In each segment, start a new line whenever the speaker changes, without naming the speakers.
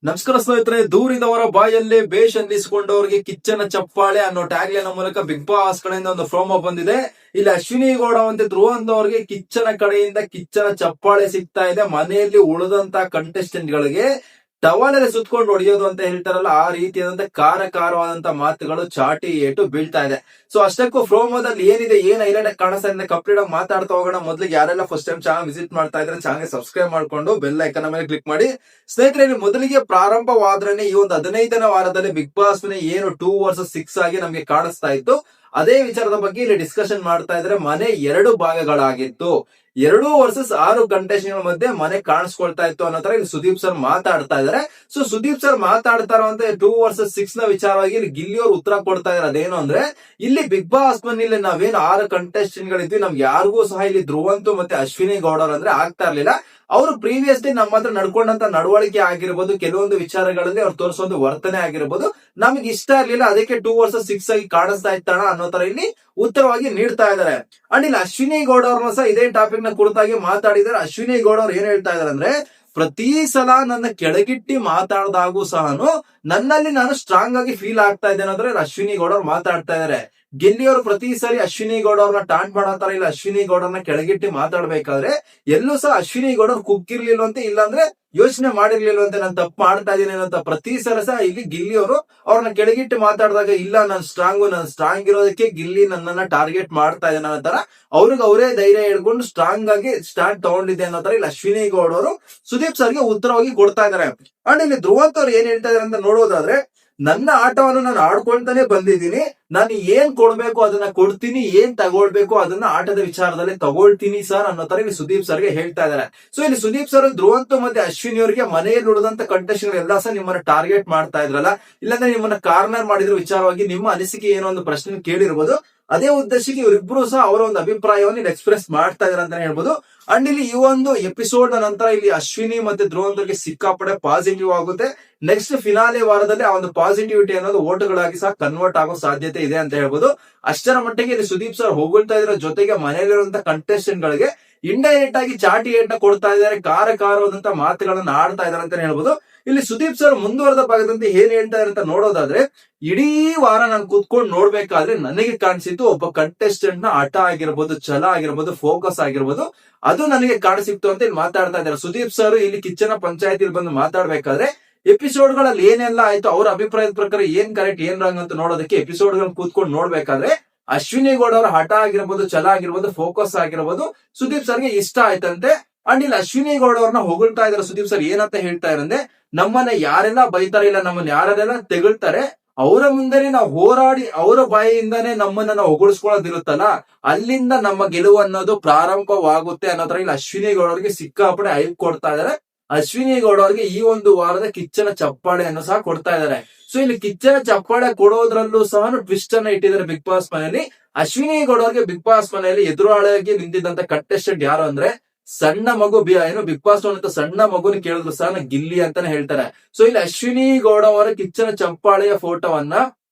ನಮಸ್ಕಾರ ಸ್ನೇಹಿತರೆ, ದೂರಿದವರ ಬಾಯಲ್ಲಿ ಬೇಷ್ ಅನ್ನಿಸಿಕೊಂಡವರಿಗೆ ಕಿಚ್ಚನ ಚಪ್ಪಾಳೆ ಅನ್ನೋ ಟ್ಯಾಗ್ ಲೈನ್ ಮೂಲಕ ಬಿಗ್ ಬಾಸ್ ಕಡೆಯಿಂದ ಒಂದು ಪ್ರೋಮೋ ಬಂದಿದೆ. ಇಲ್ಲಿ ಅಶ್ವಿನಿ ಗೌಡ ಮತ್ತೆ ಧ್ರುವಂತ್ ಅವರಿಗೆ ಕಿಚ್ಚನ ಕಡೆಯಿಂದ ಕಿಚ್ಚನ ಚಪ್ಪಾಳೆ ಸಿಗ್ತಾ ಇದೆ. ಮನೆಯಲ್ಲಿ ಉಳಿದಂತ ಕಂಟೆಸ್ಟೆಂಟ್ ಗಳಿಗೆ ಟವಲಲ್ಲಿ ಸುತ್ಕೊಂಡು ಹೊಡೆಯೋದು ಅಂತ ಹೇಳ್ತಾರಲ್ಲ, ಆ ರೀತಿಯಾದಂತ ಕಾರವಾದಂತ ಮಾತುಗಳು ಚಾಟಿ ಏಟು ಬೀಳ್ತಾ ಇದೆ. ಸೊ ಅಷ್ಟಕ್ಕೂ ಪ್ರೋಮೋದಲ್ಲಿ ಏನಿದೆ, ಏನ್ ಹೈಲೈಟ್ ಕಾಣಿಸ್ತಾ ಇದೆ ಕಂಪ್ಲೀಟ್ ಆಗಿ ಮಾತಾಡ್ತಾ ಹೋಗೋಣ. ಮೊದಲಿಗೆ ಯಾರೆಲ್ಲ ಫಸ್ಟ್ ಟೈಮ್ ಚಾನಲ್ ವಿಸಿಟ್ ಮಾಡ್ತಾ ಇದ್ರೆ ಚಾನಲ್ ಸಬ್ಸ್ಕ್ರೈಬ್ ಮಾಡ್ಕೊಂಡು ಬೆಲ್ ಐಕನ್ ಮೇಲೆ ಕ್ಲಿಕ್ ಮಾಡಿ. ಸ್ನೇಹಿತರೆ, ಇಲ್ಲಿ ಮೊದಲಿಗೆ ಪ್ರಾರಂಭವಾದ್ರೆ ಈ ಒಂದು 15ನೇ ವಾರದಲ್ಲಿ ಬಿಗ್ ಬಾಸ್ ಏನು 2 vs 6 ಆಗಿ ನಮ್ಗೆ ಕಾಣಿಸ್ತಾ ಇತ್ತು. ಅದೇ ವಿಚಾರದ ಬಗ್ಗೆ ಇಲ್ಲಿ ಡಿಸ್ಕಷನ್ ಮಾಡ್ತಾ ಇದ್ರೆ, ಮನೆ 2 ಭಾಗಗಳಾಗಿತ್ತು. 2 vs 6 ಕಂಟೆಸ್ಟೆಂಟ್ ಮಧ್ಯೆ ಮನೆ ಕಾಣಿಸ್ಕೊಳ್ತಾ ಇತ್ತು ಅನ್ನೋ ತರ ಇಲ್ಲಿ ಸುದೀಪ್ ಸರ್ ಮಾತಾಡ್ತಾ ಇದಾರೆ. ಸೊ ಸುದೀಪ್ ಸರ್ ಮಾತಾಡ್ತಾ ಇರುವಂತ 2 vs 6 ನ ವಿಚಾರವಾಗಿ ಇಲ್ಲಿ ಗಿಲ್ಲಿ ಅವರು ಉತ್ತರ ಕೊಡ್ತಾ ಇದಾರೆ. ಅದೇನು ಅಂದ್ರೆ, ಇಲ್ಲಿ ಬಿಗ್ ಬಾಸ್ ಮನೇಲಿ ನಾವೇನು 6 ಕಂಟೆಸ್ಟೆಂಟ್ ಗಳಿದ್ವಿ, ನಮ್ಗೆ ಯಾರಿಗೂ ಸಹ ಇಲ್ಲಿ ಧ್ರುವಂತ್ ಮತ್ತೆ ಅಶ್ವಿನಿ ಗೌಡ ಅಂದ್ರೆ ಆಗ್ತಾ ಇರ್ಲಿಲ್ಲ. ಅವರು ಪ್ರೀವಿಯಸ್ಲಿ ನಮ್ಮ ಹತ್ರ ನಡ್ಕೊಂಡಂತ ನಡವಳಿಕೆ ಆಗಿರ್ಬೋದು, ಕೆಲವೊಂದು ವಿಚಾರಗಳಲ್ಲಿ ಅವ್ರು ತೋರಿಸೋ ವರ್ತನೆ ಆಗಿರ್ಬೋದು, ನಮ್ಗೆ ಇಷ್ಟ ಇರ್ಲಿಲ್ಲ. ಅದಕ್ಕೆ 2 vs 6 ಆಗಿ ಕಾಣಿಸ್ತಾ ಇತ್ತಣ ಅನ್ನೋ ತರ ಇಲ್ಲಿ ಉತ್ತರವಾಗಿ ನೀಡ್ತಾ ಇದ್ದಾರೆ. ಅಂಡ್ ಇಲ್ಲಿ ಅಶ್ವಿನಿ ಗೌಡ ಅವ್ರನ್ನ ಸಹ ಇದೇ ಟಾಪಿಕ್ ನ ಕುರಿತಾಗಿ ಮಾತಾಡಿದ್ದಾರೆ. ಅಶ್ವಿನಿ ಗೌಡ ಅವ್ರು ಏನ್ ಹೇಳ್ತಾ ಇದಾರೆ ಅಂದ್ರೆ, ಪ್ರತಿ ಸಲ ನನ್ನ ಕೆಳಗಿಟ್ಟಿ ಮಾತಾಡಿದಾಗೂ ಸಹ ನನ್ನಲ್ಲಿ ನಾನು ಸ್ಟ್ರಾಂಗ್ ಆಗಿ ಫೀಲ್ ಆಗ್ತಾ ಇದ್ದೇನೆ ಅಂದ್ರೆ ಅಶ್ವಿನಿ ಗೌಡ ಅವ್ರು ಮಾತಾಡ್ತಾ ಇದಾರೆ. ಗೆಲ್ಲಿಯವರು ಪ್ರತಿ ಸಾರಿ ಅಶ್ವಿನಿ ಗೌಡ ಅವ್ರನ್ನ ಟಾಂಟ್ ಮಾಡಂತಾರ, ಇಲ್ಲ ಅಶ್ವಿನಿ ಗೌಡರ್ನ ಕೆಳಗಿಟ್ಟಿ ಮಾತಾಡ್ಬೇಕಾದ್ರೆ ಎಲ್ಲೂ ಸಹ ಅಶ್ವಿನಿ ಗೌಡ ಕುಗ್ಗಿರ್ಲಿಲ್ವಂತೆ, ಇಲ್ಲಾಂದ್ರೆ ಯೋಚನೆ ಮಾಡಿರ್ಲಿಲ್ವಂತೆ ನಾನು ತಪ್ಪು ಮಾಡ್ತಾ ಇದೀನಿ ಅಂತ ಪ್ರತಿ ಸಲ ಸಹ ಇಲ್ಲಿ ಗಿಲ್ಲಿ ಅವರು ಅವ್ರನ್ನ ಕೆಳಗಿಟ್ಟು ಮಾತಾಡಿದಾಗ, ಇಲ್ಲ ನಾನು ಸ್ಟ್ರಾಂಗ್ ಇರೋದಕ್ಕೆ ಗಿಲ್ಲಿ ನನ್ನನ್ನ ಟಾರ್ಗೆಟ್ ಮಾಡ್ತಾ ಇದ್ದಾನೆ ಅನ್ನೋ ತರ ಅವ್ರಿಗೆ ಅವರೇ ಧೈರ್ಯ ಹೇಳ್ಕೊಂಡು ಸ್ಟ್ರಾಂಗ್ ಆಗಿ ಸ್ಟ್ಯಾಂಡ್ ತಗೊಂಡಿದೆ ಅನ್ನೋ ತರ ಇಲ್ಲಿ ಅಶ್ವಿನಿ ಗೌಡ ಅವರು ಸುದೀಪ್ ಸರ್ಗೆ ಉತ್ತರವಾಗಿ ಕೊಡ್ತಾ ಇದಾರೆ. ಅಂಡ್ ಇಲ್ಲಿ ಧ್ರುವಂತ್ ಅವ್ರು ಏನ್ ಹೇಳ್ತಾ ಇದಾರೆ ಅಂತ ನೋಡೋದಾದ್ರೆ, ನನ್ನ ಆಟವನ್ನು ನಾನು ಆಡ್ಕೊಳ್ತಾನೆ ಬಂದಿದ್ದೀನಿ, ನಾನು ಏನ್ ಕೊಡ್ಬೇಕು ಅದನ್ನ ಕೊಡ್ತೀನಿ, ಏನ್ ತಗೊಳ್ಬೇಕು ಅದನ್ನ ಆಟದ ವಿಚಾರದಲ್ಲಿ ತಗೊಳ್ತೀನಿ ಸರ್ ಅನ್ನೋ ತರ ಇಲ್ಲಿ ಸುದೀಪ್ ಸರ್ಗೆ ಹೇಳ್ತಾ ಇದಾರೆ. ಸೊ ಇಲ್ಲಿ ಸುದೀಪ್ ಸರ್ ಧ್ರುವಂತ್ ಮತ್ತೆ ಅಶ್ವಿನಿ ಅವರಿಗೆ ಮನೆಯಲ್ಲಿ ಉಳಿದಂತ ಕಂಟೆಸ್ಟೆಂಟ್ ಎಲ್ಲ ಸಹ ನಿಮ್ಮನ್ನ ಟಾರ್ಗೆಟ್ ಮಾಡ್ತಾ ಇದ್ರಲ್ಲ, ಇಲ್ಲಾಂದ್ರೆ ನಿಮ್ಮನ್ನ ಕಾರ್ನರ್ ಮಾಡಿದ್ರ ವಿಚಾರವಾಗಿ ನಿಮ್ಮ ಅನಿಸಿಕೆ ಏನೋ ಒಂದು ಪ್ರಶ್ನೆ ಕೇಳಿರ್ಬೋದು. ಅದೇ ಉದ್ದೇಶಕ್ಕೆ ಇವರಿಬ್ರು ಸಹ ಅವರ ಒಂದು ಅಭಿಪ್ರಾಯವನ್ನು ಇಲ್ಲಿ ಎಕ್ಸ್ಪ್ರೆಸ್ ಮಾಡ್ತಾ ಇದಾರೆ ಅಂತಾನೆ ಹೇಳ್ಬೋದು. ಅಂಡ್ ಇಲ್ಲಿ ಈ ಒಂದು ಎಪಿಸೋಡ್ ನಂತರ ಇಲ್ಲಿ ಅಶ್ವಿನಿ ಮತ್ತೆ ಧ್ರುವಂತ್ಗೆ ಸಿಕ್ಕಾಪಡೆ ಪಾಸಿಟಿವ್ ಆಗುತ್ತೆ. ನೆಕ್ಸ್ಟ್ ಫಿನಾಲೆ ವಾರದಲ್ಲಿ ಆ ಒಂದು ಪಾಸಿಟಿವಿಟಿ ಅನ್ನೋದು ಓಟುಗಳಾಗಿ ಸಹ ಕನ್ವರ್ಟ್ ಆಗೋ ಸಾಧ್ಯತೆ ಇದೆ ಅಂತ ಹೇಳ್ಬೋದು. ಅಷ್ಟರ ಮಟ್ಟಿಗೆ ಇಲ್ಲಿ ಸುದೀಪ್ ಸರ್ ಹೊಗಳ್ತಾ ಇದ್ರ ಜೊತೆಗೆ ಮನೆಯಲ್ಲಿರುವಂತ ಕಂಟೆಸ್ಟೆಂಟ್ ಗಳಿಗೆ ಇಂಡೈರೆಕ್ಟ್ ಆಗಿ ಚಾಟಿ ಏಟ್ನ ಕೊಡ್ತಾ ಇದ್ದಾರೆ, ಕಾರವಾದಂತ ಮಾತುಗಳನ್ನ ಆಡ್ತಾ ಇದಾರೆ ಅಂತ ಹೇಳ್ಬೋದು. ಇಲ್ಲಿ ಸುದೀಪ್ ಸರ್ ಮುಂದುವರೆದ ಭಾಗದಂತೆ ಏನ್ ಹೇಳ್ತಾ ಇದ್ದಾರೆ ಅಂತ ನೋಡೋದಾದ್ರೆ, ಇಡೀ ವಾರ ನಾನು ಕೂತ್ಕೊಂಡು ನೋಡ್ಬೇಕಾದ್ರೆ ನನಗೆ ಕಾಣಿಸಿತ್ತು ಒಬ್ಬ ಕಂಟೆಸ್ಟೆಂಟ್ ನ ಆಟ ಆಗಿರ್ಬೋದು, ಛಲ ಆಗಿರ್ಬೋದು, ಫೋಕಸ್ ಆಗಿರ್ಬೋದು, ಅದು ನನಗೆ ಕಾಣಿಸಿತ್ತು ಅಂತ ಇಲ್ಲಿ ಮಾತಾಡ್ತಾ ಇದ್ದಾರೆ. ಸುದೀಪ್ ಸರ್ ಇಲ್ಲಿ ಕಿಚ್ಚನ ಪಂಚಾಯತಿ ಬಂದು ಮಾತಾಡ್ಬೇಕಾದ್ರೆ ಎಪಿಸೋಡ್ ಗಳಲ್ಲಿ ಏನೆಲ್ಲ ಆಯ್ತು, ಅವ್ರ ಅಭಿಪ್ರಾಯದ ಪ್ರಕಾರ ಏನ್ ಕರೆಕ್ಟ್ ಏನ್ ರಾಂಗ್ ಅಂತ ನೋಡೋದಕ್ಕೆ ಎಪಿಸೋಡ್ ಗಳನ್ನ ಕೂತ್ಕೊಂಡು ನೋಡ್ಬೇಕಾದ್ರೆ ಅಶ್ವಿನಿ ಗೌಡ ಅವರ ಹಠ ಆಗಿರ್ಬೋದು, ಛಲ ಆಗಿರ್ಬೋದು, ಫೋಕಸ್ ಆಗಿರ್ಬೋದು ಸುದೀಪ್ ಸರ್ಗೆ ಇಷ್ಟ ಆಯ್ತಂತೆ. ಅಂಡ್ ಇಲ್ಲಿ ಅಶ್ವಿನಿ ಗೌಡ ಅವ್ರನ್ನ ಹೊಗಳ್ತಾ ಇದಾರೆ ಸುದೀಪ್ ಸರ್. ಏನಂತ ಹೇಳ್ತಾ ಇರಂದ್ರೆ, ನಮ್ಮನ್ನ ಯಾರೆಲ್ಲ ಬೈತಾರೆ, ಇಲ್ಲ ನಮ್ಮನ್ನ ಯಾರೆಲ್ಲ ತೆಗಳ್ತಾರೆ, ಅವರ ಮುಂದೆನೆ ನಾವು ಹೋರಾಡಿ ಅವರ ಬಾಯಿಯಿಂದಾನೇ ನಮ್ಮನ್ನ ನಾವು ಹೊಗಳಿಸ್ಕೊಳ್ಳೋದಿರುತ್ತಲ್ಲ, ಅಲ್ಲಿಂದ ನಮ್ಮ ಗೆಲುವು ಅನ್ನೋದು ಪ್ರಾರಂಭವಾಗುತ್ತೆ ಅನ್ನೋ ತರ ಇಲ್ಲಿ ಅಶ್ವಿನಿ ಗೌಡ ಅವ್ರಿಗೆ ಸಿಕ್ಕಾಪಡೆ ಐಪ್ ಕೊಡ್ತಾ ಇದಾರೆ. ಅಶ್ವಿನಿ ಗೌಡ ಅವ್ರಿಗೆ ಈ ಒಂದು ವಾರದ ಕಿಚ್ಚನ ಚಪ್ಪಾಳೆಯನ್ನು ಸಹ ಕೊಡ್ತಾ ಇದ್ದಾರೆ. ಸೊ ಇಲ್ಲಿ ಕಿಚ್ಚನ ಚಪ್ಪಾಳೆ ಕೊಡೋದ್ರಲ್ಲೂ ಸಹ ಟ್ವಿಸ್ಟ್ ಅನ್ನ ಇಟ್ಟಿದ್ದಾರೆ ಬಿಗ್ ಬಾಸ್ ಮನೆಯಲ್ಲಿ. ಅಶ್ವಿನಿ ಗೌಡ ಅವ್ರಿಗೆ ಬಿಗ್ ಬಾಸ್ ಮನೆಯಲ್ಲಿ ಎದುರಾಳಿಯಾಗಿ ನಿಂತಿದ್ದಂತ ಕಂಟೆಸ್ಟೆಂಟ್ ಯಾರು ಅಂದ್ರೆ, ಸಣ್ಣ ಮಗು ಏನು ಬಿಗ್ ಬಾಸ್ ಅಂತ ಸಣ್ಣ ಮಗುನ ಕೇಳಿದ್ರು ಸಹ ಗಿಲ್ಲಿ ಅಂತಾನೆ ಹೇಳ್ತಾರೆ. ಸೊ ಇಲ್ಲಿ ಅಶ್ವಿನಿ ಗೌಡ ಅವರ ಕಿಚ್ಚನ ಚಪ್ಪಾಳೆಯ ಫೋಟೋವನ್ನ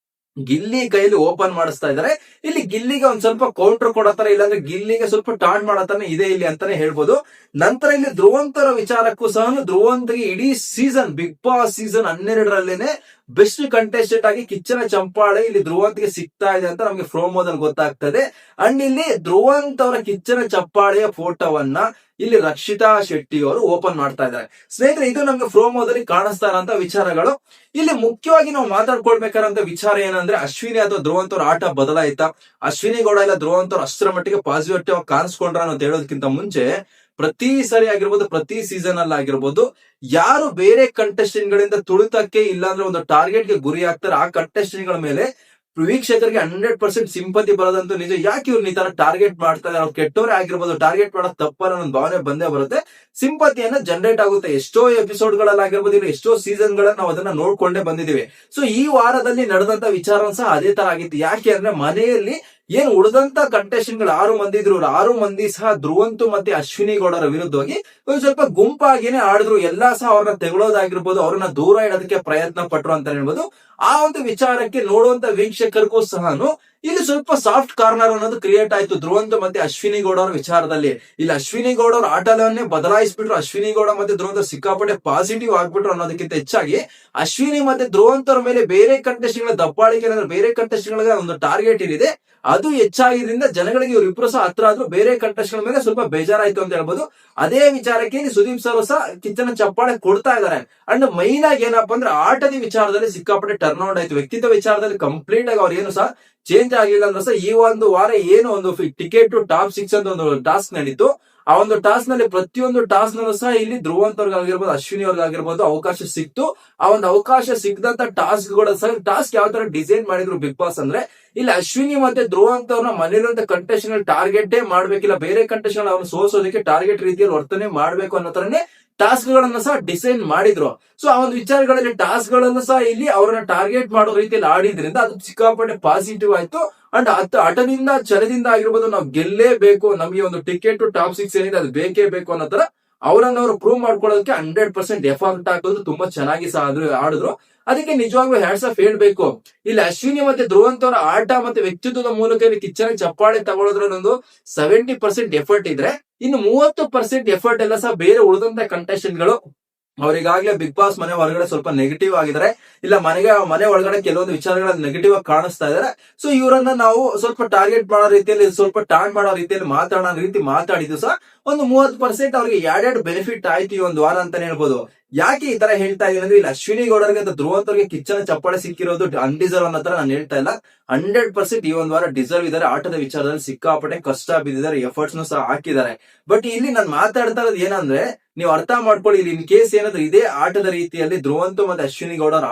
ಗಿಲ್ಲಿ ಕೈಲಿ ಓಪನ್ ಮಾಡಿಸ್ತಾ ಇದಾರೆ. ಇಲ್ಲಿ ಗಿಲ್ಲಿಗೆ ಒಂದ್ ಸ್ವಲ್ಪ ಕೌಂಟರ್ ಕೊಡತ್ತಾರ, ಇಲ್ಲಾಂದ್ರೆ ಗಿಲ್ಲಿಗೆ ಸ್ವಲ್ಪ ಟಾಂಟ್ ಮಾಡತಾನೆ ಇದೆ ಇಲ್ಲಿ ಅಂತಾನೆ ಹೇಳ್ಬೋದು. ನಂತರ ಇಲ್ಲಿ ಧ್ರುವಂತರ ವಿಚಾರಕ್ಕೂ ಸಹ ಧ್ರುವಂತ್ಗೆ ಇಡೀ ಸೀಸನ್ ಬಿಗ್ ಬಾಸ್ ಸೀಸನ್ 12ರಲ್ಲೇನೆ ಬೆಸ್ಟ್ ಕಂಟೆಸ್ಟೆಂಟ್ ಆಗಿ ಕಿಚ್ಚನ ಚಂಪಾಳೆ ಇಲ್ಲಿ ಧ್ರುವಂತ್ಗೆ ಸಿಗ್ತಾ ಇದೆ ಅಂತ ನಮ್ಗೆ ಪ್ರೋಮೋದಲ್ಲಿ ಗೊತ್ತಾಗ್ತದೆ. ಅಂಡ್ ಇಲ್ಲಿ ಧ್ರುವಂತ್ ಅವರ ಕಿಚ್ಚನ ಚಪ್ಪಾಳೆಯ ಫೋಟೋವನ್ನ ಇಲ್ಲಿ ರಕ್ಷಿತಾ ಶೆಟ್ಟಿ ಅವರು ಓಪನ್ ಮಾಡ್ತಾ ಇದ್ದಾರೆ. ಸ್ನೇಹಿತರೆ, ಇದು ನಮ್ಗೆ ಪ್ರೋಮೋದಲ್ಲಿ ಕಾಣಿಸ್ತಾ ಇರೋಂತ ವಿಚಾರಗಳು. ಇಲ್ಲಿ ಮುಖ್ಯವಾಗಿ ನಾವು ಮಾತಾಡ್ಕೊಳ್ಬೇಕಾರಂತ ವಿಚಾರ ಏನಂದ್ರೆ, ಅಶ್ವಿನಿ ಅಥವಾ ಧ್ರುವಂತ್ ಅವ್ರ ಆಟ ಬದಲಾಯ್ತಾ, ಅಶ್ವಿನಿ ಗೌಡ ಇಲ್ಲ ಧ್ರುವಂತ್ ಅವ್ರು ಅಷ್ಟರ ಮಟ್ಟಿಗೆ ಪಾಸಿಟಿವ್ ಆಗಿ ಕಾಣಿಸ್ಕೊಂಡ್ರ ಅಂತ ಹೇಳೋದಕ್ಕಿಂತ ಮುಂಚೆ, ಪ್ರತಿ ಸರಿ ಆಗಿರ್ಬೋದು, ಪ್ರತಿ ಸೀಸನ್ ಅಲ್ಲಿ ಆಗಿರ್ಬೋದು, ಯಾರು ಬೇರೆ ಕಂಟೆಸ್ಟೆಂಟ್ ಗಳಿಂದ ತುಳಿತಕ್ಕೆ ಇಲ್ಲಾಂದ್ರೆ ಒಂದು ಟಾರ್ಗೆಟ್ ಗೆ ಗುರಿ ಆಗ್ತಾರೆ, ಆ ಕಂಟೆಸ್ಟೆಂಟ್ ಗಳ ಮೇಲೆ ವೀಕ್ಷಕರಿಗೆ 100% ಸಿಂಪತಿ ಬರೋದಂತೂ ನಿಜ. ಯಾಕೆ ಇವ್ರು ಈ ತರ ಟಾರ್ಗೆಟ್ ಮಾಡ್ತಾ ಇದ್ದಾರೆ, ಅವ್ರು ಕೆಟ್ಟವರೇ ಆಗಿರ್ಬೋದು, ಟಾರ್ಗೆಟ್ ಮಾಡೋದು ತಪ್ಪಲ್ಲ ಅನ್ನೋ ಭಾವನೆ ಬಂದೇ ಬರುತ್ತೆ, ಸಿಂಪತಿಯನ್ನ ಜನರೇಟ್ ಆಗುತ್ತೆ. ಎಷ್ಟೋ ಎಪಿಸೋಡ್ ಗಳಲ್ಲಾಗಿರ್ಬೋದು, ಇಲ್ಲ ಎಷ್ಟೋ ಸೀಸನ್ ಗಳನ್ನ ನಾವು ಅದನ್ನ ನೋಡ್ಕೊಂಡೇ ಬಂದಿದ್ದೀವಿ. ಸೊ ಈ ವಾರದಲ್ಲಿ ನಡೆದಂತ ವಿಚಾರ ಸಹ ಅದೇ ತರ ಆಗಿತ್ತು. ಯಾಕೆ ಅಂದ್ರೆ, ಮನೆಯಲ್ಲಿ ಏನ್ ಉಳಿದಂತ ಕಂಟೆಸ್ಟೆಂಟ್ ಗಳು 6 ಮಂದಿ ಇದ್ರು, 6 ಮಂದಿ ಸಹ ಧ್ರುವಂತ್ ಮತ್ತೆ ಅಶ್ವಿನಿ ಗೌಡರ ವಿರುದ್ಧವಾಗಿ ಒಂದ್ ಸ್ವಲ್ಪ ಗುಂಪಾಗಿನೇ ಆಡಿದ್ರು. ಎಲ್ಲಾ ಸಹ ಅವ್ರನ್ನ ತೆಗಳೋದಾಗಿರ್ಬೋದು, ಅವ್ರನ್ನ ದೂರ ಇಡೋದಕ್ಕೆ ಪ್ರಯತ್ನ ಪಟ್ರು ಅಂತ ಹೇಳ್ಬೋದು. ಆ ಒಂದು ವಿಚಾರಕ್ಕೆ ನೋಡುವಂತ ವೀಕ್ಷಕರಿಗೂ ಸಹನು ಇಲ್ಲಿ ಸ್ವಲ್ಪ ಸಾಫ್ಟ್ ಕಾರ್ನರ್ ಅನ್ನೋದು ಕ್ರಿಯೇಟ್ ಆಯ್ತು ಧ್ರುವಂತ ಮತ್ತೆ ಅಶ್ವಿನಿ ಗೌಡ ಅವರ ವಿಚಾರದಲ್ಲಿ. ಇಲ್ಲಿ ಅಶ್ವಿನಿ ಗೌಡ ಅವ್ರ ಆಟವನ್ನೇ ಬದಲಾಯಿಸ್ಬಿಟ್ರು. ಅಶ್ವಿನಿ ಗೌಡ ಮತ್ತೆ ಧ್ರುವಂತ ಸಿಕ್ಕಾಪಟ್ಟೆ ಪಾಸಿಟಿವ್ ಆಗ್ಬಿಟ್ರು ಅನ್ನೋದಕ್ಕಿಂತ ಹೆಚ್ಚಾಗಿ ಅಶ್ವಿನಿ ಮತ್ತೆ ಧ್ರುವಂತರ ಮೇಲೆ ಬೇರೆ ಕಂಟೆಸ್ಟ್ಗಳ ದಬ್ಬಾಳಿಕೆ ಬೇರೆ ಕಂಟೆಸ್ಟ್ಗಳಿಗೆ ಒಂದು ಟಾರ್ಗೆಟ್ ಏನಿದೆ ಅದು ಹೆಚ್ಚಾಗಿದ್ರಿಂದ ಜನಗಳಿಗೆ ಇವ್ರು ಇಬ್ರು ಸಹ ಹತ್ರ ಆದ್ರೂ ಬೇರೆ ಕಂಟೆಸ್ಟ್ಗಳ ಮೇಲೆ ಸ್ವಲ್ಪ ಬೇಜಾರಾಯ್ತು ಅಂತ ಹೇಳ್ಬೋದು. ಅದೇ ವಿಚಾರಕ್ಕೆ ಸುದೀಪ್ ಸರ್ ಸಹ ಕಿಚ್ಚನ ಚಪ್ಪಾಳೆ ಕೊಡ್ತಾ ಇದಾರೆ. ಅಂಡ್ ಮೈನ್ ಆಗಿ ಏನಪ್ಪಾ ಅಂದ್ರೆ ಆಟದ ವಿಚಾರದಲ್ಲಿ ಸಿಕ್ಕಾಪಟ್ಟೆ ಟರ್ನ್ ಔಟ್ ಆಯ್ತು. ವ್ಯಕ್ತಿತ್ವ ವಿಚಾರದಲ್ಲಿ ಕಂಪ್ಲೀಟ್ ಆಗಿ ಅವ್ರು ಏನು ಸಹ ಚೇಂಜ್ ಆಗಿಲ್ಲ ಅಂದ್ರೆ ಸಹ ಈ ಒಂದು ವಾರ ಏನು ಒಂದು ಟಿಕೆಟ್ ಟು ಟಾಪ್ 6 ಅಂತ ಒಂದು ಟಾಸ್ಕ್ ನಡೀತು. ಆ ಒಂದು ಟಾಸ್ಕ್ ನಲ್ಲಿ ಪ್ರತಿಯೊಂದು ಟಾಸ್ಕ್ ನಲ್ಲೂ ಸಹ ಇಲ್ಲಿ ಧ್ರುವಂತವ್ರಿಗಾಗಿರ್ಬೋದು ಅಶ್ವಿನಿ ಅವ್ರಿಗಾಗಿರ್ಬೋದು ಅವಕಾಶ ಸಿಕ್ತು. ಆ ಒಂದು ಅವಕಾಶ ಸಿಗದಂತ ಟಾಸ್ಕ್ ಗಳು ಸಹ ಟಾಸ್ಕ್ ಯಾವ ತರ ಡಿಸೈನ್ ಮಾಡಿದ್ರು ಬಿಗ್ ಬಾಸ್ ಅಂದ್ರೆ ಇಲ್ಲಿ ಅಶ್ವಿನಿ ಮತ್ತೆ ಧ್ರುವಂತವ್ರನ್ನ ಮನೇಲಿರುವಂತ ಕಂಟೆಸ್ಟೆಂಟ್ ಟಾರ್ಗೆಟ್ ಮಾಡ್ಬೇಕಿಲ್ಲ, ಬೇರೆ ಕಂಟೆಸ್ಟೆಂಟ್ ಅವ್ರನ್ನ ಸೋಸೋದಕ್ಕೆ ಟಾರ್ಗೆಟ್ ರೀತಿಯಲ್ಲಿ ವರ್ತನೆ ಮಾಡ್ಬೇಕು ಅನ್ನೋ ತರನೇ ಟಾಸ್ಕ್ ಗಳನ್ನ ಸಹ ಡಿಸೈನ್ ಮಾಡಿದ್ರು. ಸೊ ಆ ಒಂದು ವಿಚಾರಗಳಲ್ಲಿ ಟಾಸ್ಕ್ ಗಳನ್ನು ಸಹ ಇಲ್ಲಿ ಅವರನ್ನ ಟಾರ್ಗೆಟ್ ಮಾಡೋ ರೀತಿಯಲ್ಲಿ ಆಡಿದ್ರಿಂದ ಅದು ಸಿಕ್ಕಾಪಟ್ಟೆ ಪಾಸಿಟಿವ್ ಆಯ್ತು. ಅಂಡ್ ಹಠದಿಂದ ಛಲದಿಂದ ಆಗಿರ್ಬೋದು ನಾವು ಗೆಲ್ಲೇಬೇಕು, ನಮಗೆ ಒಂದು ಟಿಕೆಟ್ ಟು ಟಾಪ್ 6 ಏನಿದೆ ಅದು ಬೇಕೇ ಬೇಕು ಅನ್ನೋ ತರ ಅವರನ್ನ ಅವರು ಪ್ರೂವ್ ಮಾಡ್ಕೊಳ್ಳೋದಕ್ಕೆ 100% ಎಫರ್ಟ್ ಹಾಕೋದು ತುಂಬಾ ಚೆನ್ನಾಗಿ ಸಹ ಆಡಿದ್ರು. ಅದಕ್ಕೆ ನಿಜವಾಗ್ಲೂ ಹ್ಯಾಟ್ಸ್ ಆಫ್ ಹೇಳ್ಬೇಕು. ಇಲ್ಲಿ ಅಶ್ವಿನಿ ಮತ್ತೆ ಧ್ರುವಂತವರ ಆಟ ಮತ್ತೆ ವ್ಯಕ್ತಿತ್ವದ ಮೂಲಕ ಇಲ್ಲಿ ಕಿಚ್ಚನ ಚಪ್ಪಾಳೆ ತಗೊಳ್ಳೋದ್ರಲ್ಲಿ ಒಂದು 70% ಎಫರ್ಟ್ ಇದ್ರೆ ಇನ್ನು 30% ಎಫರ್ಟ್ ಎಲ್ಲ ಸಹ ಬೇರೆ ಉಳಿದಂತ ಕಂಟೆಸ್ಟೆಂಟ್ ಗಳು ಅವರಿಗಾಗ್ಲೇ ಬಿಗ್ ಬಾಸ್ ಮನೆ ಹೊರಗಡೆ ಸ್ವಲ್ಪ ನೆಗೆಟಿವ್ ಆಗಿದ್ದಾರೆ, ಇಲ್ಲ ಮನೆ ಒಳಗಡೆ ಕೆಲವೊಂದು ವಿಚಾರಗಳ ನೆಗೆಟಿವ್ ಆಗಿ ಕಾಣಿಸ್ತಾ ಇದಾರೆ. ಸೊ ಇವರನ್ನ ನಾವು ಸ್ವಲ್ಪ ಟಾರ್ಗೆಟ್ ಮಾಡೋ ರೀತಿಯಲ್ಲಿ ಸ್ವಲ್ಪ ಟಾನ್ ಮಾಡೋ ರೀತಿಯಲ್ಲಿ ಮಾತಾಡಿದ್ದು ಸಹ ಒಂದು 30% ಅವ್ರಿಗೆ ಎರಡೆರಡು ಬೆನಿಫಿಟ್ ಆಯ್ತು ಈ ಒಂದು ವಾರ ಅಂತಾನೆ ಹೇಳ್ಬೋದು. ಯಾಕೆ ಈ ತರ ಹೇಳ್ತಾ ಇದೀನಿ ಅಂದ್ರೆ ಇಲ್ಲಿ ಅಶ್ವಿನಿ ಗೌಡರಿಗೆ ಅಂತ ಧ್ರುವಂತವ್ರಿಗೆ ಕಿಚ್ಚನ ಚಪ್ಪಾಳೆ ಸಿಕ್ಕಿರೋದು ಅನ್ಡಿಸರ್ವ್ ಅನ್ನೋ ತರ ನಾನು ಹೇಳ್ತಾ ಇಲ್ಲ. 100% ಈ ಒಂದು ವಾರ ಡಿಸರ್ವ್ ಇದಾರೆ. ಆಟದ ವಿಚಾರದಲ್ಲಿ ಸಿಕ್ಕಾಪಟ್ಟೆ ಕಷ್ಟ ಬಿದ್ದಿದ್ದಾರೆ, ಎಫರ್ಟ್ಸ್ ಸಹ ಹಾಕಿದ್ದಾರೆ. ಬಟ್ ಇಲ್ಲಿ ನಾನು ಮಾತಾಡ್ತಾ ಇರೋದು ಏನಂದ್ರೆ ನೀವು ಅರ್ಥ ಮಾಡ್ಕೊಳ್ಳಿ, ಇಲ್ಲಿ ಇನ್ ಕೇಸ್ ಏನಾದ್ರು ಇದೇ ಆಟದ ರೀತಿಯಲ್ಲಿ ಧ್ರುವಂತ ಮತ್ತೆ ಅಶ್ವಿನಿ ಗೌಡ ಅವರ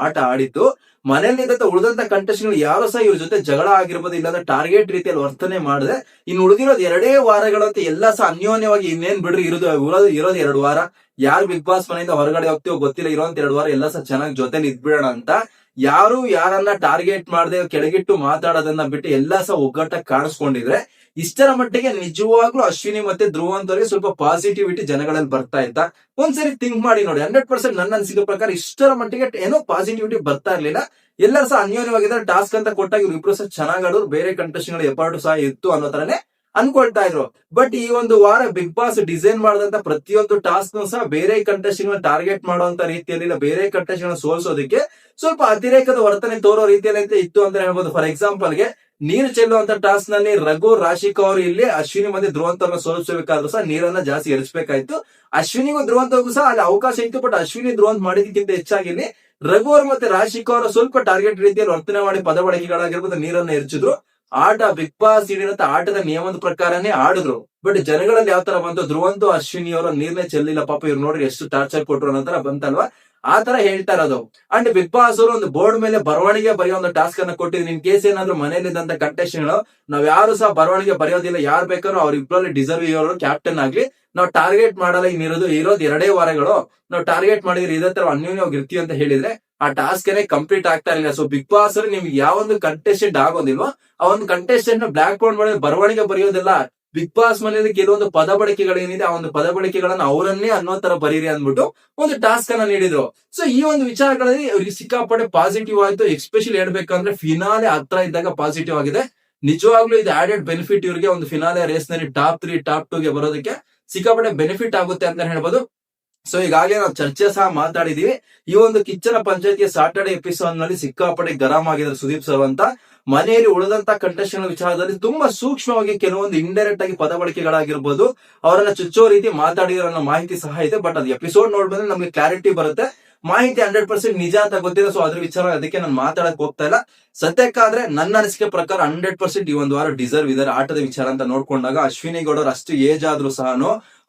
ಆಟ ಆಡಿದ್ದು ಮನೆಯಲ್ಲಿದ್ದಂತ ಉಳಿದಂತ ಕಂಟೆಸ್ಟೆಂಟ್ ಯಾರು ಸಹ ಇವ್ರ ಜೊತೆ ಜಗಳ ಆಗಿರ್ಬೋದು, ಇಲ್ಲಾಂದ್ರೆ ಟಾರ್ಗೆಟ್ ರೀತಿಯಲ್ಲಿ ವರ್ತನೆ ಮಾಡಿದ್ರೆ ಇನ್ನು ಉಳಿದಿರೋದು 2 ವಾರಗಳಂತ ಎಲ್ಲಾ ಸಹ ಅನ್ಯೋನ್ಯವಾಗಿ ಇನ್ನೇನ್ ಬಿಡ್ರಿ ಇರೋದು 2 ವಾರ. ಯಾರು ಬಿಗ್ ಬಾಸ್ ಮನೆಯಿಂದ ಹೊರಗಡೆ ಹೋಗ್ತೀವೋ ಗೊತ್ತಿಲ್ಲ, ಇರೋಂತ 2 ವಾರ ಎಲ್ಲ ಸಹ ಚೆನ್ನಾಗಿ ಜೊತೆಲಿ ಇದ್ಬಿಡೋಣ ಅಂತ ಯಾರು ಯಾರನ್ನ ಟಾರ್ಗೆಟ್ ಮಾಡದೆ ಕೆಳಗಿಟ್ಟು ಮಾತಾಡೋದನ್ನ ಬಿಟ್ಟು ಎಲ್ಲಾ ಸಹ ಒಗ್ಗಟ್ಟಾಗಿ ಕಾಣಿಸ್ಕೊಂಡಿದ್ರೆ ಇಷ್ಟರ ಮಟ್ಟಿಗೆ ನಿಜವಾಗ್ಲೂ ಅಶ್ವಿನಿ ಮತ್ತೆ ಧ್ರುವಂತವ್ರಿಗೆ ಸ್ವಲ್ಪ ಪಾಸಿಟಿವಿಟಿ ಜನಗಳಲ್ಲಿ ಬರ್ತಾ ಇತ್ತ. ಒಂದ್ಸರಿ ಥಿಂಕ್ ಮಾಡಿ ನೋಡಿ. 100% ನನ್ನ ಅನ್ಸಿಕೆ ಪ್ರಕಾರ ಇಷ್ಟರ ಮಟ್ಟಿಗೆ ಏನೋ ಪಾಸಿಟಿವಿಟಿ ಬರ್ತಾ ಇರ್ಲಿಲ್ಲ. ಎಲ್ಲರೂ ಸಹ ಅನ್ಯೋನ್ಯವಾಗಿದ್ದಾರೆ. ಟಾಸ್ಕ್ ಅಂತ ಕೊಟ್ಟಾಗ ಇವ್ರಿಬ್ರು ಸಹ ಚೆನ್ನಾಗಿ ಆಡೋರು, ಬೇರೆ ಕಂಟೆಸ್ಟೆಂಟ್ ಎಫರ್ಟ್ ಸಹ ಇತ್ತು ಅನ್ನೋ ತರನೇ ಅನ್ಕೊಳ್ತಾ ಇದ್ರು. ಬಟ್ ಈ ಒಂದು ವಾರ ಬಿಗ್ ಬಾಸ್ ಡಿಸೈನ್ ಮಾಡಿದಂತ ಪ್ರತಿಯೊಂದು ಟಾಸ್ಕ್ ಸಹ ಬೇರೆ ಕಂಟೆಸ್ಟೆಂಟ್ ಟಾರ್ಗೆಟ್ ಮಾಡುವಂತ ರೀತಿಯಲ್ಲಿ, ಇಲ್ಲ ಬೇರೆ ಕಂಟೆಸ್ಟೆಂಟ್ ಸೋಲ್ಸೋದಕ್ಕೆ ಸ್ವಲ್ಪ ಅತಿರೇಕದ ವರ್ತನೆ ತೋರೋ ರೀತಿಯಲ್ಲಿ ಅಂತ ಇತ್ತು ಅಂತ ಹೇಳ್ಬೋದು. ಫಾರ್ ಎಕ್ಸಾಂಪಲ್ ಗೆ ನೀರು ಚೆಲ್ಲುವಂತ ಟಾಸ್ಕ್ ನಲ್ಲಿ ರಘು ರಾಶಿಕ್ ಅವರು ಇಲ್ಲಿ ಅಶ್ವಿನಿ ಮತ್ತೆ ಧ್ರುವಂತವ್ರನ್ನ ಸೋಲಿಸಬೇಕಾದ್ರೂ ಸಹ ನೀರನ್ನ ಜಾಸ್ತಿ ಎರಿಸಬೇಕಾಯ್ತು. ಅಶ್ವಿನಿಗೂ ಧ್ರುವಂತವ್ರಿಗೂ ಸಹ ಅಲ್ಲಿ ಅವಕಾಶ ಇತ್ತು. ಬಟ್ ಅಶ್ವಿನಿ ಧ್ರುವಂತ್ ಮಾಡಿದಕ್ಕಿಂತ ಹೆಚ್ಚಾಗಿ ಇಲ್ಲಿ ರಘು ಅವರು ಮತ್ತೆ ರಾಶಿಕ್ ಅವರು ಸ್ವಲ್ಪ ಟಾರ್ಗೆಟ್ ರೀತಿಯಲ್ಲಿ ವರ್ತನೆ ಮಾಡಿ ಪದ ಬಳಕೆಗಳಾಗಿರ್ಬೋದು ನೀರನ್ನ ಎರಚಿದ್ರು. ಆಟ ಬಿಗ್ ಬಾಸ್ ಇಡಿರಂತ ಆಟದ ನಿಯಮದ ಪ್ರಕಾರನೇ ಆಡಿದ್ರು. ಬಟ್ ಜನಗಳಲ್ಲಿ ಯಾವ ತರ ಬಂತು, ಧ್ರುವಂತು ಅಶ್ವಿನಿ ಅವರ ನೀರ್ನೇ ಚೆಲ್ಲಿಲ್ಲ ಪಾಪ ಇವ್ರು ನೋಡ್ರಿ ಎಷ್ಟು ಟಾರ್ಚರ್ ಕೊಟ್ರು ಅನ್ನೋ ತರ ಬಂತಲ್ವಾ, ಆ ತರ ಹೇಳ್ತಾ ಇರೋದು. ಅಂಡ್ ಬಿಗ್ ಬಾಸ್ ಅವರು ಒಂದು ಬೋರ್ಡ್ ಮೇಲೆ ಬರವಣಿಗೆ ಬರೆಯೋ ಒಂದು ಟಾಸ್ಕ್ ಅನ್ನ ಕೊಟ್ಟಿದ್ರು. ಇನ್ ಕೇಸ್ ಏನಾದ್ರು ಮನೇಲಿದ್ದಂತ ಕಂಟೆಸ್ಟೆಂಟ್ ನಾವ್ ಯಾರು ಸಹ ಬರವಣಿಗೆ ಬರೆಯೋದಿಲ್ಲ, ಯಾರು ಬೇಕಾದ್ರೂ ಅವ್ರ ಇಬ್ಬರಲ್ಲಿ ಡಿಸರ್ವ್ ಇರೋರು ಕ್ಯಾಪ್ಟನ್ ಆಗ್ಲಿ, ನಾವು ಟಾರ್ಗೆಟ್ ಮಾಡಲ್ಲ, ಇರೋದು 2 ವಾರಗಳು ನಾವು ಟಾರ್ಗೆಟ್ ಮಾಡಿದ್ರೆ ಇದೇ ತರ ಅನ್ಯೋನ್ಯವಾಗಿ ಇರ್ತೀವಿ ಅಂತ ಹೇಳಿದ್ರೆ ಆ ಟಾಸ್ಕ್ ಏನೇ ಕಂಪ್ಲೀಟ್ ಆಗ್ತಾ ಇಲ್ಲ. ಸೊ ಬಿಗ್ ಬಾಸ್ ಅಲ್ಲಿ ನಿಮ್ಗೆ ಯಾವ ಒಂದು ಕಂಟೆಸ್ಟೆಂಟ್ ಆಗೋದಿಲ್ವೋ ಆ ಒಂದು ಕಂಟೆಸ್ಟೆಂಟ್ ನ ಬ್ಲಾಕ್ ಬೋರ್ಡ್ ಮಾಡಿ ಬರವಣಿಗೆ ಬರೆಯೋದಿಲ್ಲ. ಬಿಗ್ ಬಾಸ್ ಮನೆಯಲ್ಲಿ ಕೆಲವೊಂದು ಪದ ಬಳಕೆಗಳೇನಿದೆ ಆ ಒಂದು ಪದ ಬಳಕೆಗಳನ್ನ ಅವರನ್ನೇ ಅನ್ನೋ ತರ ಬರೀರಿ ಅಂದ್ಬಿಟ್ಟು ಒಂದು ಟಾಸ್ಕ್ ಅನ್ನ ನೀಡಿದ್ರು. ಸೊ ಈ ಒಂದು ವಿಚಾರಗಳಲ್ಲಿ ಅವ್ರಿಗೆ ಸಿಕ್ಕಾಪಟ್ಟೆ ಪಾಸಿಟಿವ್ ಆಯ್ತು. ಎಸ್ಪೆಷಲಿ ಹೇಳ್ಬೇಕಂದ್ರೆ ಫಿನಾಲೆ ಹತ್ರ ಇದ್ದಾಗ ಪಾಸಿಟಿವ್ ಆಗಿದೆ. ನಿಜವಾಗ್ಲೂ ಇದು ಆಡೆಡ್ ಬೆನಿಫಿಟ್ ಇವರಿಗೆ ಒಂದು ಫಿನಾಲೆ ರೇಸ್ ನಲ್ಲಿ ಟಾಪ್ 3 ಟಾಪ್ 2 ಗೆ ಬರೋದಕ್ಕೆ ಸಿಕ್ಕಾಪಟ್ಟೆ ಬೆನಿಫಿಟ್ ಆಗುತ್ತೆ ಅಂತ ಹೇಳ್ಬೋದು. ಸೊ ಈಗಾಗಲೇ ನಾವು ಚರ್ಚೆ ಸಹ ಮಾತಾಡಿದೀವಿ. ಈ ಒಂದು ಕಿಚ್ಚನ ಪಂಚಾಯತಿಯ ಸಾಟರ್ಡೆ ಎಪಿಸೋಡ್ ನಲ್ಲಿ ಸಿಕ್ಕಾಪಟ್ಟೆ ಗರಂ ಆಗಿದ್ದಾರೆ ಸುದೀಪ್ ಸರ್ ಅಂತ. ಮನೆಯಲ್ಲಿ ಉಳಿದಂತ ಕಂಟೆಸ್ಟೆಂಟ್ ವಿಚಾರದಲ್ಲಿ ತುಂಬಾ ಸೂಕ್ಷ್ಮವಾಗಿ ಕೆಲವೊಂದು ಇಂಡೈರೆಕ್ಟ್ ಆಗಿ ಪದ ಬಳಕೆಗಳಾಗಿರ್ಬೋದು ಅವರನ್ನ ಚುಚ್ಚೋ ರೀತಿ ಮಾತಾಡಿರೋ ಮಾಹಿತಿ ಸಹ ಇದೆ. ಬಟ್ ಅದು ಎಪಿಸೋಡ್ ನೋಡ್ಬಂದ್ರೆ ನಮ್ಗೆ ಕ್ಲಾರಿಟಿ ಬರುತ್ತೆ. ಮಾಹಿತಿ 100% ನಿಜ ಅಂತ ಗೊತ್ತಿದೆ. ಸೊ ಅದ್ರ ವಿಚಾರ ಅದಕ್ಕೆ ನಾನು ಮಾತಾಡಕ್ ಹೋಗ್ತಾ ಇಲ್ಲ. ಸದ್ಯಕ್ಕಾದ್ರೆ ನನ್ನ ಅನಿಸಿಕೆ ಪ್ರಕಾರ 100% ಈ ಒಂದು ವಾರ ಡಿಸರ್ವ್ ಇದಾರೆ ಆಟದ ವಿಚಾರ ಅಂತ ನೋಡ್ಕೊಂಡಾಗ. ಅಶ್ವಿನಿ ಗೌಡರು ಅಷ್ಟು ಏಜ್ ಆದ್ರೂ ಸಹ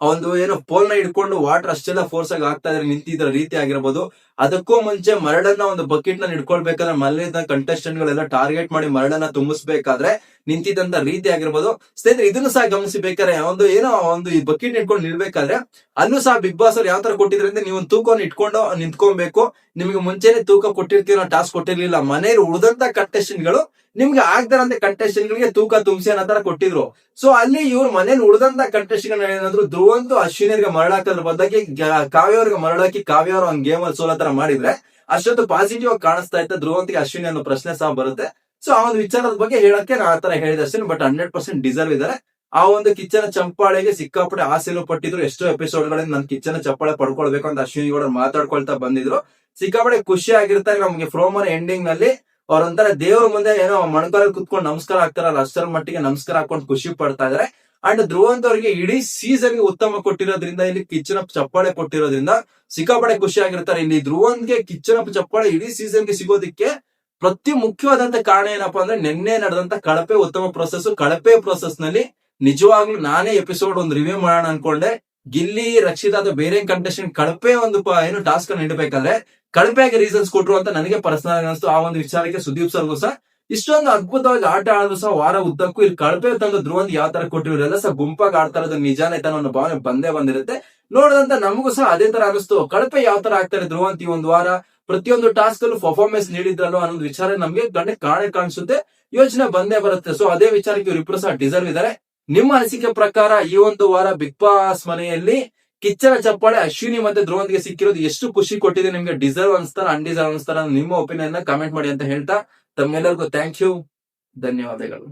ಒಂದು ಏನೋ ಪೋಲ್ ನ ಹಿಡ್ಕೊಂಡು ವಾಟರ್ ಅಷ್ಟೆಲ್ಲ ಫೋರ್ಸ್ ಆಗಿ ಆಗ್ತಾ ಇದ್ರೆ ನಿಂತಿದ್ರ ರೀತಿ ಆಗಿರ್ಬೋದು. ಅದಕ್ಕೂ ಮುಂಚೆ ಮರಳನ್ನ ಒಂದು ಬಕೆಟ್ ನ ಹಿಡ್ಕೊಳ್ಬೇಕಾದ್ರೆ ಮನೆಯಿಂದ ಕಂಟೆಸ್ಟೆಂಟ್ ಗಳೆಲ್ಲ ಟಾರ್ಗೆಟ್ ಮಾಡಿ ಮರಳನ್ನ ತುಂಬಿಸ್ಬೇಕಾದ್ರೆ ನಿಂತಿದ್ದಂತ ರೀತಿ ಆಗಿರ್ಬೋದು. ಸ್ನೇಹಿತರೆ ಇದನ್ನು ಸಹ ಗಮನಿಸಬೇಕಾದ್ರೆ ಒಂದು ಏನೋ ಒಂದು ಈ ಬಕೆಟ್ ಇಟ್ಕೊಂಡು ನಿಲ್ಬೇಕಾದ್ರೆ ಅಲ್ಲೂ ಸಹ ಬಿಗ್ ಬಾಸ್ ಅವ್ರು ಯಾವ ತರ ಕೊಟ್ಟಿದ್ರಿಂದ ನೀವು ಒಂದು ತೂಕವನ್ನು ಇಟ್ಕೊಂಡು ನಿಂತ್ಕೊಬೇಕು. ನಿಮ್ಗೆ ಮುಂಚೆನೆ ತೂಕ ಕೊಟ್ಟಿರ್ತೀವಿ ಟಾಸ್ಕ್ ಕೊಟ್ಟಿರ್ಲಿಲ್ಲ. ಮನೆಯಲ್ಲಿ ಉಳಿದಂತ ಕಂಟೆಸ್ಟೆಂಟ್ ಗಳು ನಿಮ್ಗೆ ಆಗ್ದಾರಂತೆ ಕಂಟೆಸ್ಟೆಂಟ್ ಗಳಿಗೆ ತೂಕ ತುಂಬಿಸಿ ಅನ್ನೋ ತರ ಕೊಟ್ಟಿದ್ರು. ಸೊ ಅಲ್ಲಿ ಇವ್ರು ಮನೇಲಿ ಉಳಿದಂತ ಕಂಟೆಸ್ಟೆಂಟ್ ಏನಾದ್ರು ಧ್ರುವಂತು ಅಶ್ವಿನಿಯರ್ಗೆ ಮರಳಾಕೋದ್ರ ಬದಲಾಗಿ ಕಾವ್ಯ ಅವ್ರಿಗೆ ಮರಳಾಕಿ ಕಾವ್ಯ ಅವ್ರ ಒಂದು ಗೇಮ್ ಅಲ್ಲಿ ಸೋಲೋ ತರ ಮಾಡಿದ್ರೆ ಅಷ್ಟೊಂದು ಪಾಸಿಟಿವ್ ಆಗಿ ಕಾಣಿಸ್ತಾ ಇತ್ತು ಧ್ರುವಂತಿಗೆ ಅಶ್ವಿನಿ ಅನ್ನೋ ಪ್ರಶ್ನೆ ಸಹ ಬರುತ್ತೆ. ಸೊ ಆ ಒಂದು ವಿಚಾರದ ಬಗ್ಗೆ ಹೇಳಕ್ಕೆ ನಾ ಆತರ ಹೇಳಿದೆ ಅಷ್ಟೇ. ಬಟ್ 100% ಡಿಸರ್ವ್ ಇದಾರೆ. ಆ ಒಂದು ಕಿಚ್ಚನ ಚಪ್ಪಾಳೆಗೆ ಸಿಕ್ಕಾಪಟ್ಟೆ ಆಸೆನೂ ಪಟ್ಟಿದ್ರು. ಎಷ್ಟೋ ಎಪಿಸೋಡ್ ಗಳಿಂದ ನನ್ ಕಿಚ್ಚನ ಚಪ್ಪಾಳೆ ಪಡ್ಕೊಳ್ಬೇಕು ಅಂತ ಅಶ್ವಿನಿ ಗೌಡ ಮಾತಾಡ್ಕೊಳ್ತಾ ಬಂದಿದ್ರು. ಸಿಕ್ಕಾಪಟ್ಟೆ ಖುಷಿ ಆಗಿರ್ತಾರೆ. ನಮ್ಗೆ ಪ್ರೋಮೋನ ಎಂಡಿಂಗ್ ನಲ್ಲಿ ಅವ್ರೊಂಥರ ದೇವ್ರ ಮುಂದೆ ಏನೋ ಮಣಕಾಲಲ್ಲಿ ಕುತ್ಕೊಂಡು ನಮಸ್ಕಾರ ಹಾಕ್ತಾರಲ್ಲ ಅಷ್ಟರ ಮಟ್ಟಿಗೆ ನಮಸ್ಕಾರ ಹಾಕೊಂಡು ಖುಷಿ ಪಡ್ತಾ ಇದಾರೆ. ಅಂಡ್ ಧ್ರುವಂತ್ ಅವರಿಗೆ ಇಡೀ ಸೀಸನ್ ಗೆ ಉತ್ತಮ ಕೊಟ್ಟಿರೋದ್ರಿಂದ, ಇಲ್ಲಿ ಕಿಚ್ಚನ ಚಪ್ಪಾಳೆ ಕೊಟ್ಟಿರೋದ್ರಿಂದ ಸಿಕ್ಕಾಪಟ್ಟೆ ಖುಷಿ ಆಗಿರ್ತಾರೆ. ಇಲ್ಲಿ ಧ್ರುವಂತ್ಗೆ ಕಿಚ್ಚನ ಚಪ್ಪಾಳೆ ಇಡೀ ಸೀಸನ್ ಗೆ ಸಿಗೋದಿಕ್ಕೆ ಪ್ರತಿ ಮುಖ್ಯವಾದಂತ ಕಾರಣ ಏನಪ್ಪಾ ಅಂದ್ರೆ ನಿನ್ನೆ ನಡೆದಂತ ಕಳಪೆ ಉತ್ತಮ ಪ್ರೊಸೆಸ್. ಕಳಪೆ ಪ್ರೊಸೆಸ್ ನಲ್ಲಿ ನಿಜವಾಗ್ಲೂ ನಾನೇ ಎಪಿಸೋಡ್ ಒಂದು ರಿವ್ಯೂ ಮಾಡೋಣ ಅನ್ಕೊಂಡೆ. ಗಿಲ್ಲಿ, ರಕ್ಷಿತಾ ಅಥವಾ ಬೇರೆ ಕಂಟೆಸ್ಟೆಂಟ್ ಕಳಪೆ ಒಂದು ಏನು ಟಾಸ್ಕ್ ಅನ್ನು ನೀಡಬೇಕಾದ್ರೆ ಕಳಪೆಯಾಗಿ ರೀಸನ್ಸ್ ಕೊಟ್ರು ಅಂತ ನನಗೆ ಪರ್ಸನಲ್ ಅನಿಸ್ತು. ಆ ಒಂದು ವಿಚಾರಕ್ಕೆ ಸುದೀಪ್ ಸರ್ಗೂ ಸಹ ಇಷ್ಟೊಂದು ಅದ್ಭುತವಾಗಿ ಆಟ ಆಡಿದ್ರು ಸಹ ವಾರ ಉದ್ದಕ್ಕೂ ಇಲ್ಲಿ ಕಳಪೆ ತಂದು ಧ್ರುವಂತ್ ಯಾವ ತರ ಕೊಟ್ಟಿರೋ ಎಲ್ಲ ಸಹ ಗುಂಪಾಗಿ ಆಡ್ತಾ ಇರೋದು ನಿಜಾನೇ ತಾನ ಅನ್ನೋ ಭಾವನೆ ಬಂದೇ ಬಂದಿರುತ್ತೆ. ನೋಡಿದಂತ ನಮಗೂ ಸಹ ಅದೇ ತರ ಅನಿಸ್ತು. ಕಳಪೆ ಯಾವ ತರ ಆಗ್ತಾರೆ ಧ್ರುವಂತ್ ಈ ಒಂದು ವಾರ, ಪ್ರತಿಯೊಂದು ಟಾಸ್ಕ್ ಅಲ್ಲೂ ಪರ್ಫಾರ್ಮೆನ್ಸ್ ನೀಡಿದ್ರಲ್ಲೋ ಅನ್ನೋದು ವಿಚಾರ ನಮ್ಗೆ ಕಾಣಿಸುತ್ತೆ, ಯೋಚನೆ ಬಂದೇ ಬರುತ್ತೆ. ಸೊ ಅದೇ ವಿಚಾರಕ್ಕೆ ಇವರಿಬ್ರು ಸಹ ಡಿಸರ್ವ್ ಇದಾರೆ. ನಿಮ್ಮ ಅನಿಸಿಕೆ ಪ್ರಕಾರ ಈ ಒಂದು ವಾರ ಬಿಗ್ ಬಾಸ್ ಮನೆಯಲ್ಲಿ ಕಿಚ್ಚನ ಚಪ್ಪಾಳೆ ಅಶ್ವಿನಿ ಮತ್ತೆ ಧ್ರುವಂತ್ಗೆ ಸಿಕ್ಕಿರೋದು ಎಷ್ಟು ಖುಷಿ ಕೊಟ್ಟಿದೆ? ನಿಮ್ಗೆ ಡಿಸರ್ವ್ ಅನ್ಸ್ತಾರ, ಅನ್ಡಿಸರ್ವ್ ಅನ್ಸ್ತಾರ? ನಿಮ್ಮ ಒಪಿನಿಯನ್ ನ ಕಾಮೆಂಟ್ ಮಾಡಿ ಅಂತ ಹೇಳ್ತಾ ತಮ್ಮೆಲ್ಲರಿಗೂ ಥ್ಯಾಂಕ್ ಯು, ಧನ್ಯವಾದಗಳು.